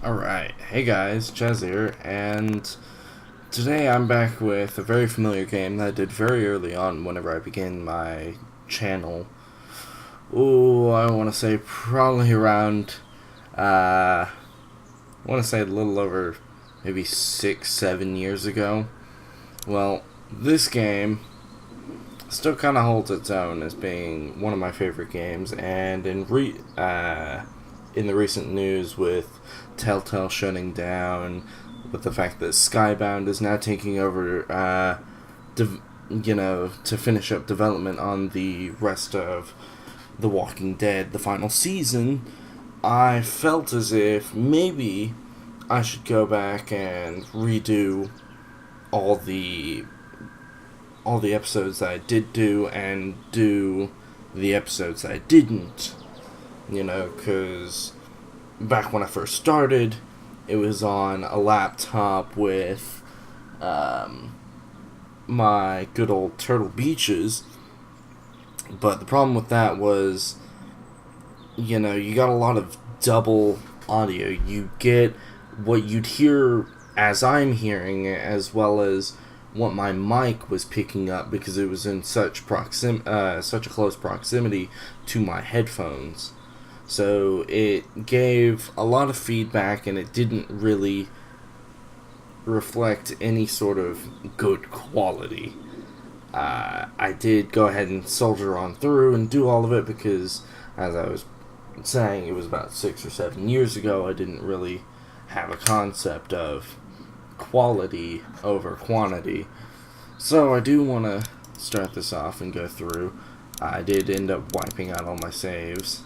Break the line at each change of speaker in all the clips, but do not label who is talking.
Alright, hey guys, Chaz here, and today I'm back with a very familiar game that I did very early on whenever I began my channel. Ooh, I want to say probably around, I want to say a little over maybe 6-7 years ago. Well, this game still kind of holds its own as being one of my favorite games, and in the recent news with Telltale shutting down, with the fact that Skybound is now taking over, to finish up development on the rest of The Walking Dead, the final season, I felt as if maybe I should go back and redo all the episodes that I did do and do the episodes that I didn't. Because back when I first started, it was on a laptop with my good old Turtle Beaches. But the problem with that was, you got a lot of double audio. You get what you'd hear as I'm hearing, as well as what my mic was picking up, because it was in such a close proximity to my headphones. So it gave a lot of feedback, and it didn't really reflect any sort of good quality. I did go ahead and soldier on through and do all of it because, as I was saying, it was about 6 or 7 years ago. I didn't really have a concept of quality over quantity. So I do want to start this off and go through. I did end up wiping out all my saves.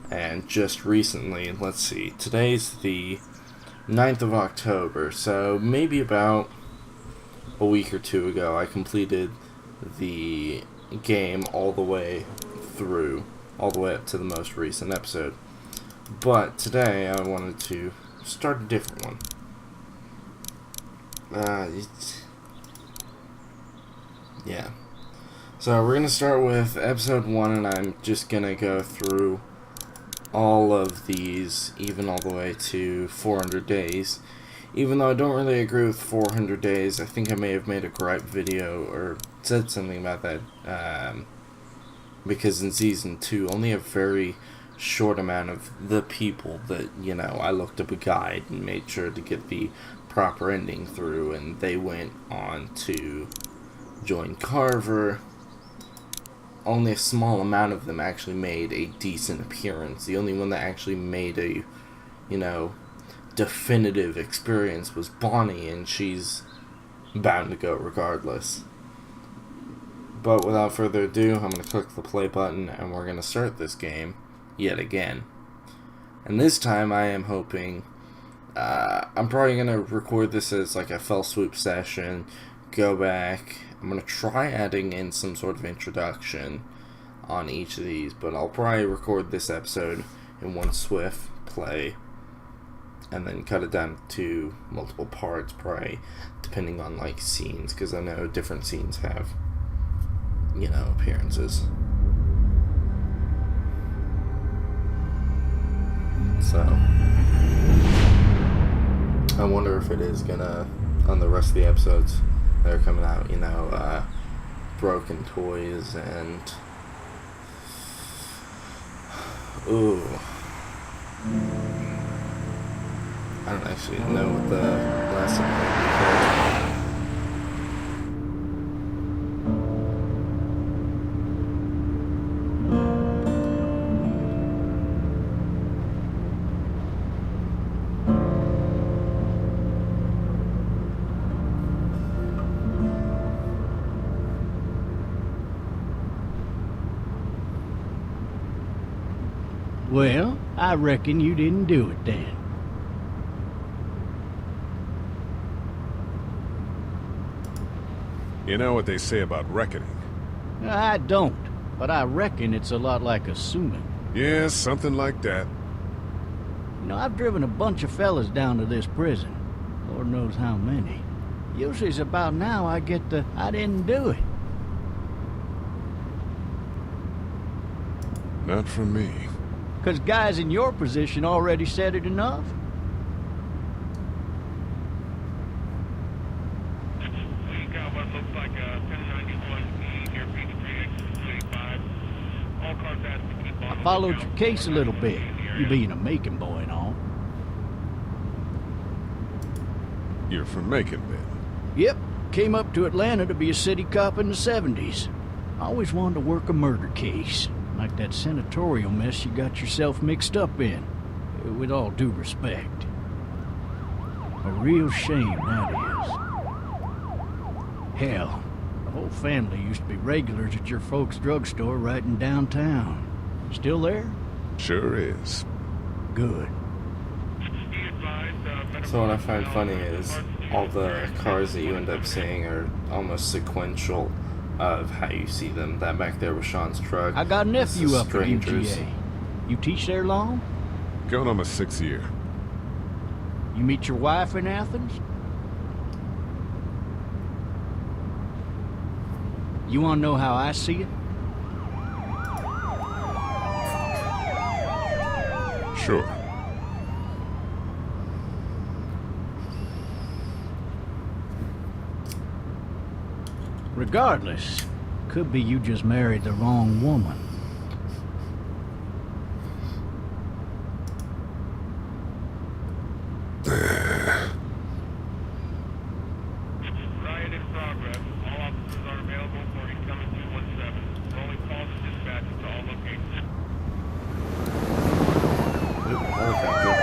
And just recently, let's see, today's the 9th of October, so maybe about a week or two ago, I completed the game all the way through, all the way up to the most recent episode. But today, I wanted to start a different one. Yeah. So we're going to start with episode 1, and I'm just going to go through all of these, even all the way to 400 days. Even though I don't really agree with 400 days, I think I may have made a gripe video or said something about that, because in season 2, only a very short amount of the people that, I looked up a guide and made sure to get the proper ending through, and they went on to join Carver. Only a small amount of them actually made a decent appearance. The only one that actually made a, definitive experience was Bonnie, and she's bound to go regardless. But without further ado, I'm going to click the play button, and we're going to start this game yet again. And this time I am hoping, I'm probably going to record this as like a fell swoop session, go back. I'm going to try adding in some sort of introduction on each of these, but I'll probably record this episode in one swift play and then cut it down to multiple parts, probably depending on like scenes, because I know different scenes have, appearances. So I wonder if it is gonna, on the rest of the episodes that are coming out, broken toys and ooh, I don't actually know what the last one was.
Well, I reckon you didn't do it then.
You know what they say about reckoning?
I don't, but I reckon it's a lot like assuming.
Yeah, something like that.
I've driven a bunch of fellas down to this prison. Lord knows how many. Usually it's about now I get the, I didn't do it.
Not from me.
Because guys in your position already said it enough. Followed your case a little bit, you being a Macon boy and all.
You're from Macon, then?
Yep, came up to Atlanta to be a city cop in the 70s. I always wanted to work a murder case, like that senatorial mess you got yourself mixed up in. With all due respect. A real shame, that is. Hell, the whole family used to be regulars at your folks' drugstore right in downtown. Still there?
Sure is.
Good.
So what I find funny is all the cars that you end up seeing are almost sequential of how you see them. That back there was Sean's truck.
I got a
This
nephew
is
up at
strangers.
UGA. You teach there long?
Going on my 6th year.
You meet your wife in Athens? You want to know how I see it?
Sure.
Regardless, could be you just married the wrong woman.
Riot in progress. All officers are available for incoming 217. Rolling calls and dispatches to all locations.
Ooh, helicopter.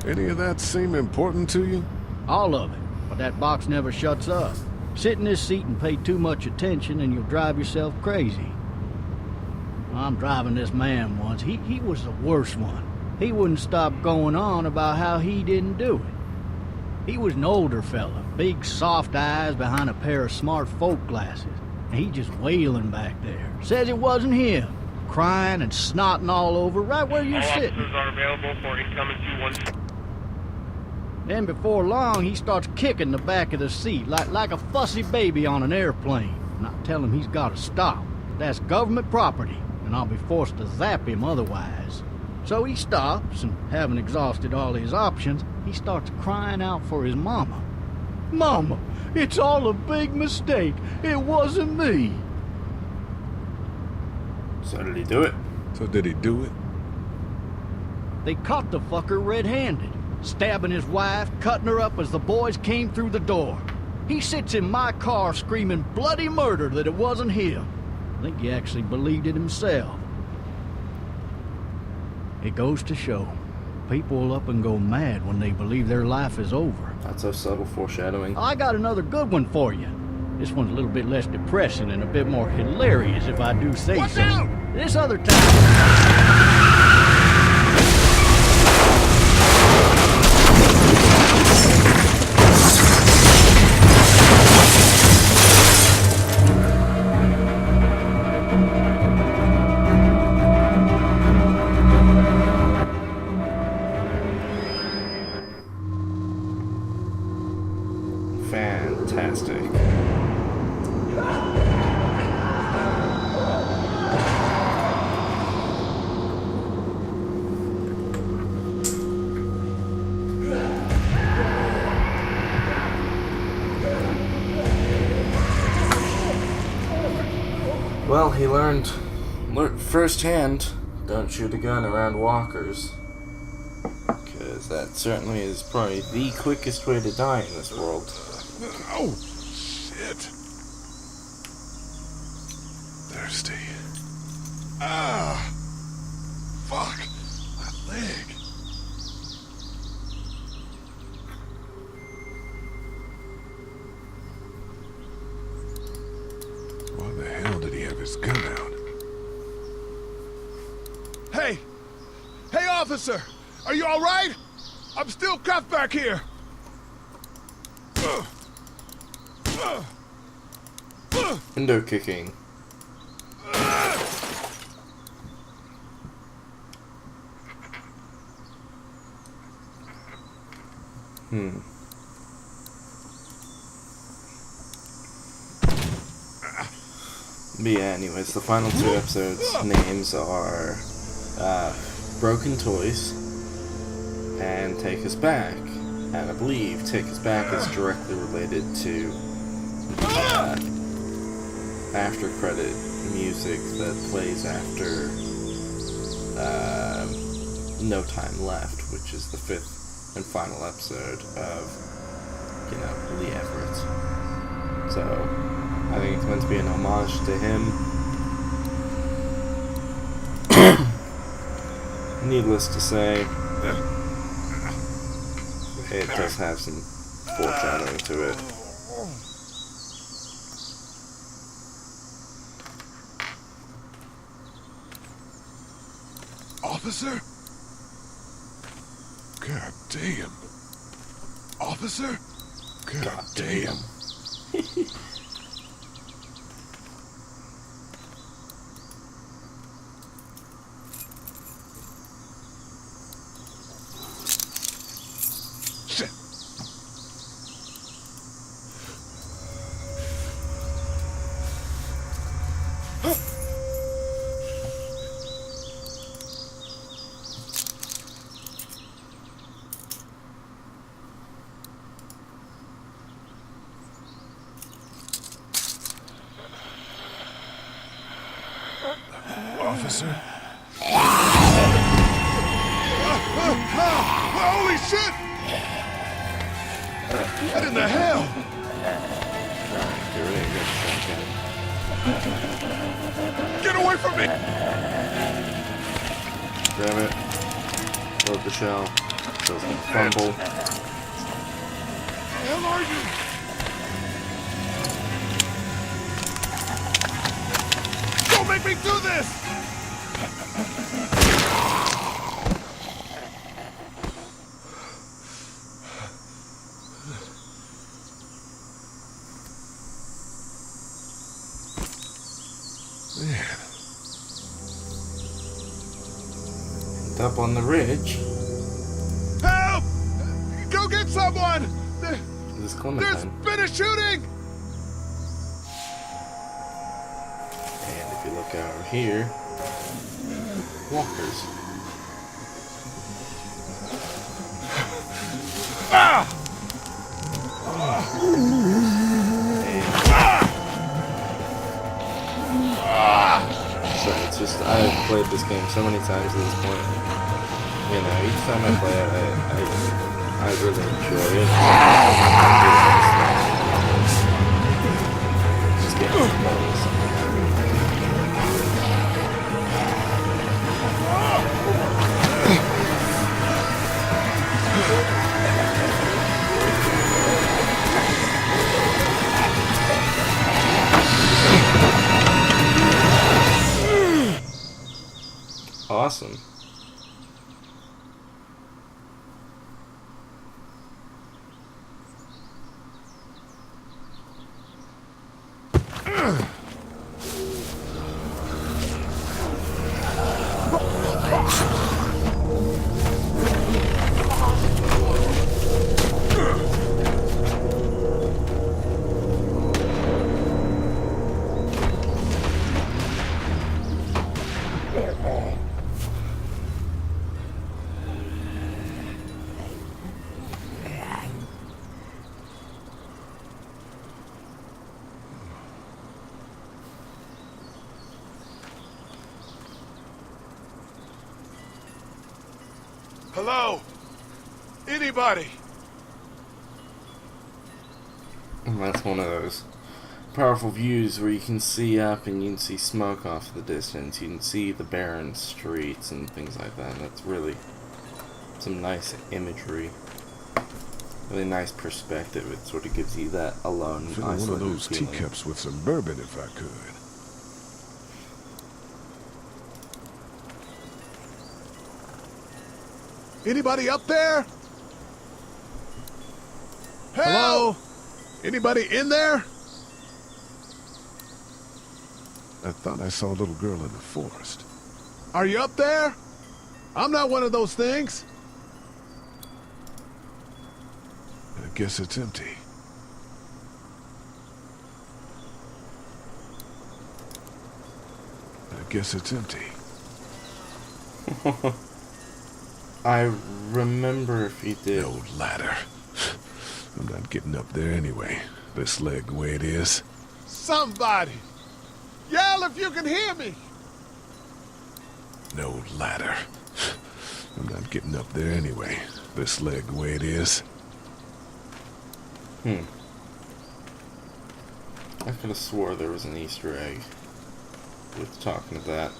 Any of that seem important to you?
All of it. But that box never shuts up. Sit in this seat and pay too much attention and you'll drive yourself crazy. I'm driving this man once. He was the worst one. He wouldn't stop going on about how he didn't do it. He was an older fella, big soft eyes behind a pair of smart folk glasses. And he just wailing back there. Says it wasn't him. Crying and snotting all over right where you're
All
sitting.
officers are available for incoming 217.
Then before long, he starts kicking the back of the seat like a fussy baby on an airplane. And I tell him he's got to stop. That's government property, and I'll be forced to zap him otherwise. So he stops, and having exhausted all his options, he starts crying out for his mama. Mama, it's all a big mistake. It wasn't me.
So did he do it?
So did he do it?
They caught the fucker red-handed, stabbing his wife, cutting her up as the boys came through the door. He sits in my car screaming bloody murder that it wasn't him. I think he actually believed it himself. It goes to show, people will up and go mad when they believe their life is over.
Not so subtle foreshadowing.
I got another good one for you. This one's a little bit less depressing and a bit more hilarious, if I do say so. This other time...
Fantastic. Well, he learned firsthand, don't shoot a gun around walkers. Because that certainly is probably the quickest way to die in this world.
Oh, shit. Thirsty. Ah! Fuck! My leg. Why the hell did he have his gun out?
Hey! Hey, officer! Are you alright? I'm still cuffed back here!
Window kicking. But yeah, anyways, the final two episodes' names are Broken Toys and Take Us Back. And I believe Take Us Back is directly related to after credit music that plays after No Time Left, which is the 5th and final episode of, Lee Everett. So, I think it's meant to be an homage to him. Needless to say, it does have some foreshadowing to it.
Officer? God damn. Officer? God damn. Shit. Officer?
Holy shit! What in the hell?
You're really good.
Get away from me!
Grab it. Load the shell. So it's gonna fumble.
Where the hell are you? Don't make me do this!
Man.
And up on the ridge
Help! Go get someone!
is
There's
Clementine.
been a shooting!
And if you look over here, walkers.
Ah!
So it's just, I've played this game so many times at this point. Each time I play it, I really enjoy it. This game is awesome.
Hello? Anybody?
And that's one of those powerful views where you can see up and you can see smoke off the distance. You can see the barren streets and things like that. That's really some nice imagery. Really nice perspective. It sort of gives you that alone,
Fill one of
isolated
those
feeling.
teacups with some bourbon if I could.
Anybody up there? Help!
Hello?
Anybody in there?
I thought I saw a little girl in the forest.
Are you up there? I'm not one of those things.
I guess it's empty. I guess it's empty.
I remember if you did.
No ladder. I'm not getting up there anyway. This leg the way it is.
Somebody! if you can hear me.
No ladder. I'm not getting up there anyway. This leg the way it is.
I could have swore there was an Easter egg with talking to that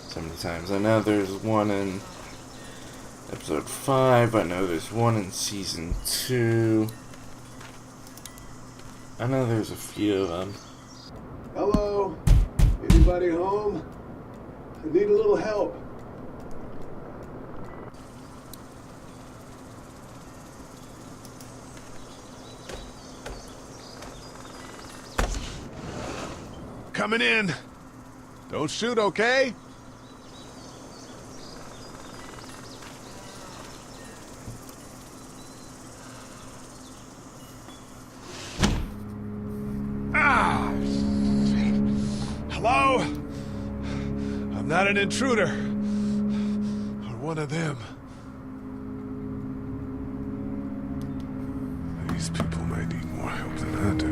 so many times. I know there's one in episode 5. I know there's one in season 2. I know there's a few of them.
Hello? Anybody home? I need a little help.
Coming in. Don't shoot, okay? Ah! Shit. Hello? I'm not an intruder. Or one of them.
These people might need more help than I do.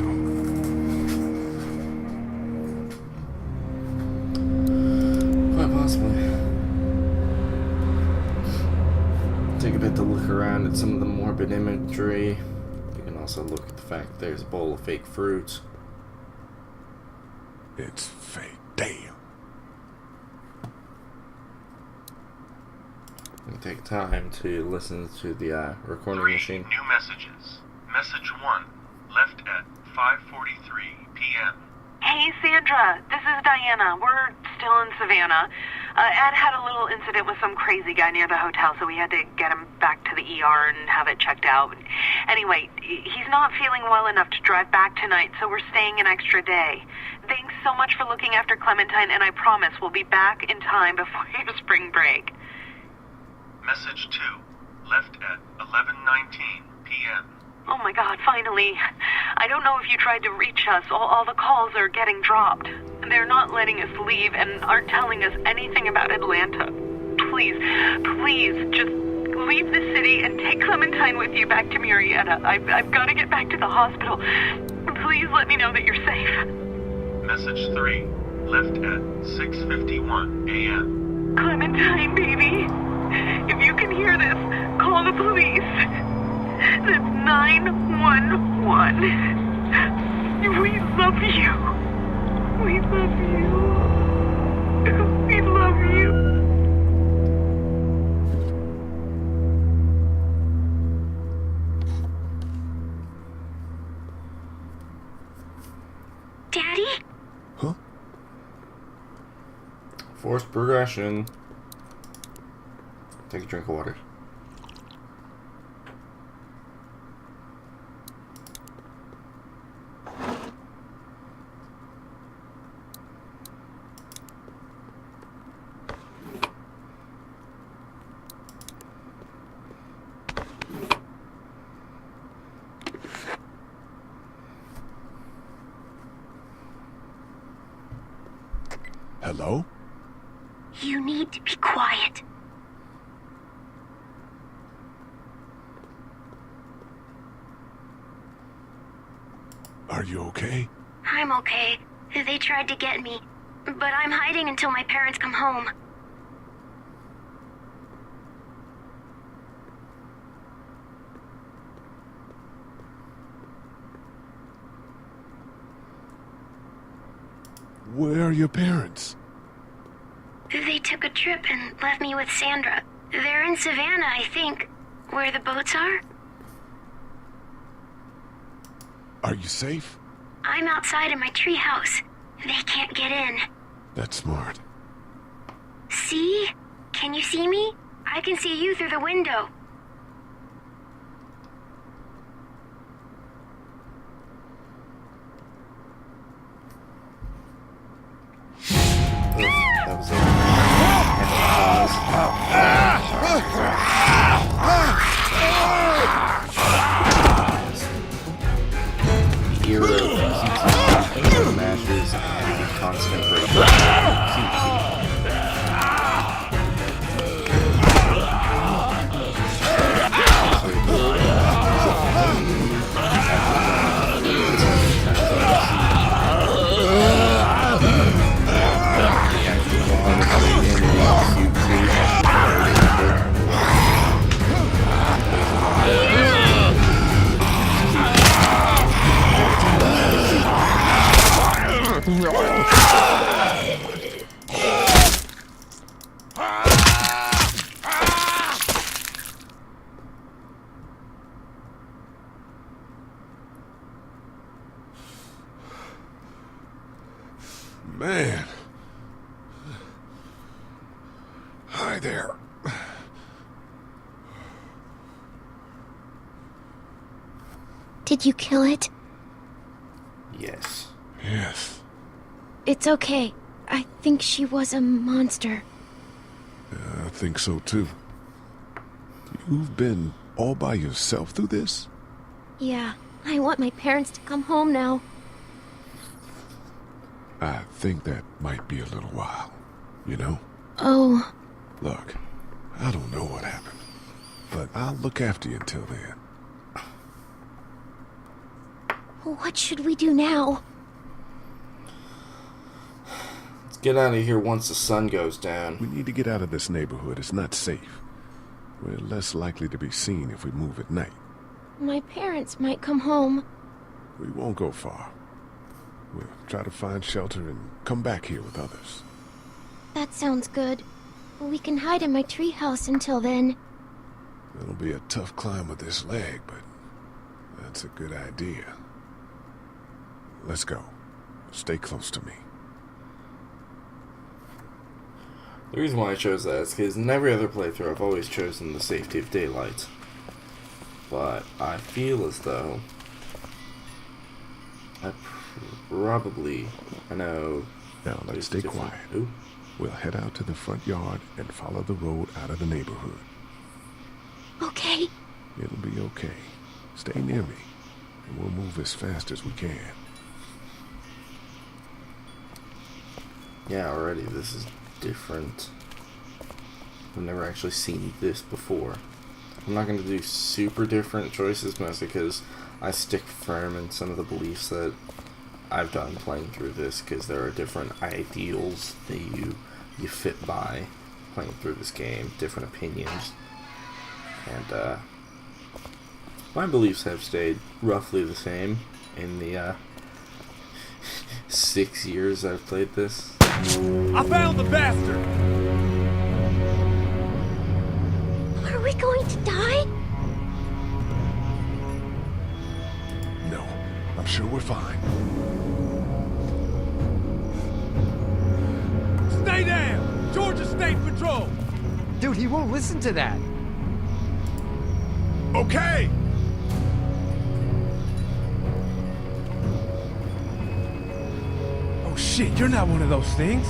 Quite possibly. Take a bit to look around at some of the morbid imagery. You can also look at the fact that there's a bowl of fake fruit.
It's fake. Damn.
And take time to listen to the recording machine.
New messages. Message 1, left at 5:43 p.m.
Hey, Sandra. This is Diana. We're still in Savannah. Ed had a little incident with some crazy guy near the hotel, so we had to get him back to the ER and have it checked out. Anyway, he's not feeling well enough to drive back tonight, so we're staying an extra day. Thanks so much for looking after Clementine, and I promise we'll be back in time before your spring break.
Message 2, left at 11:19 p.m.
Oh my God, finally. I don't know if you tried to reach us. All the calls are getting dropped. They're not letting us leave and aren't telling us anything about Atlanta. Please, just leave the city and take Clementine with you back to Murrieta. I've got to get back to the hospital. Please let me know that you're safe.
Message 3, left at 6:51 a.m.
Clementine, baby. If you can hear this, call the police. That's 911. We love you. We love you. We love you.
Daddy?
Huh?
Forced progression. Take a drink of water.
Hello?
You need to be quiet.
Are you okay?
I'm okay. They tried to get me, but I'm hiding until my parents come home.
Where are your parents?
They took a trip and left me with Sandra. They're in Savannah, I think, where the boats are.
Are you safe?
I'm outside in my treehouse. They can't get in.
That's smart.
See? Can you see me? I can see you through the window.
That was it. Hero CT masters and constant break. CT.
Hi there.
Did you kill it?
Yes.
Yes.
It's okay. I think she was a monster.
I think so too. You've been all by yourself through this?
Yeah, I want my parents to come home now.
I think that might be a little while, you know?
Oh.
Look, I don't know what happened, but I'll look after you until then.
What should we do now?
Let's get out of here once the sun goes down.
We need to get out of this neighborhood. It's not safe. We're less likely to be seen if we move at night.
My parents might come home.
We won't go far. We'll try to find shelter and come back here with others.
That sounds good. We can hide in my treehouse until then.
It'll be a tough climb with this leg, but that's a good idea. Let's go. Stay close to me.
The reason why I chose that is because in every other playthrough I've always chosen the safety of daylight. But I feel as though I know...
Now let's stay quiet.
Ooh.
We'll head out to the front yard and follow the road out of the neighborhood.
Okay.
It'll be okay. Stay near me, and we'll move as fast as we can.
Yeah, already this is different. I've never actually seen this before. I'm not going to do super different choices, mostly because I stick firm in some of the beliefs that I've done playing through this, because there are different ideals that you fit by playing through this game, different opinions, and my beliefs have stayed roughly the same in the 6 years I've played this.
I found the bastard!
Are we going to die?
No, I'm sure we're fine.
Stay down! Georgia State Patrol!
Dude, he won't listen to that.
Okay!
Oh shit, you're not one of those things.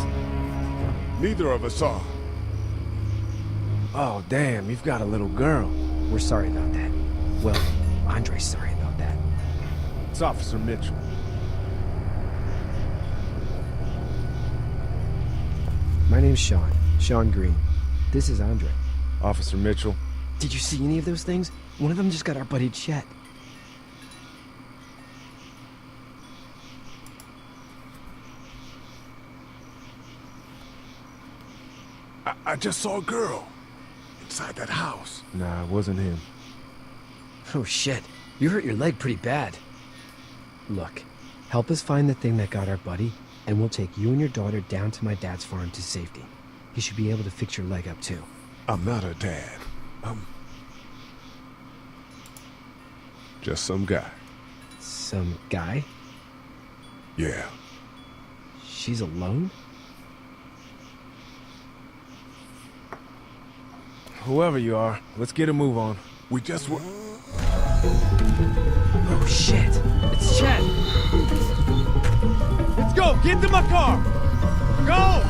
Neither of us are.
Oh damn, you've got a little girl. We're sorry about that. Well, Andre's sorry about that.
It's Officer Mitchell.
My name's Sean. Sean Green. This is Andre.
Officer Mitchell.
Did you see any of those things? One of them just got our buddy Chet.
I just saw a girl inside that house.
Nah, it wasn't him. Oh shit, you hurt your leg pretty bad. Look, help us find the thing that got our buddy, and we'll take you and your daughter down to my dad's farm to safety. He should be able to fix your leg up too.
I'm not her dad. I'm just some guy.
Some guy?
Yeah.
She's alone?
Whoever you are, let's get a move on.
We just were...
Oh shit, it's Chet!
Let's go! Get to my car! Go!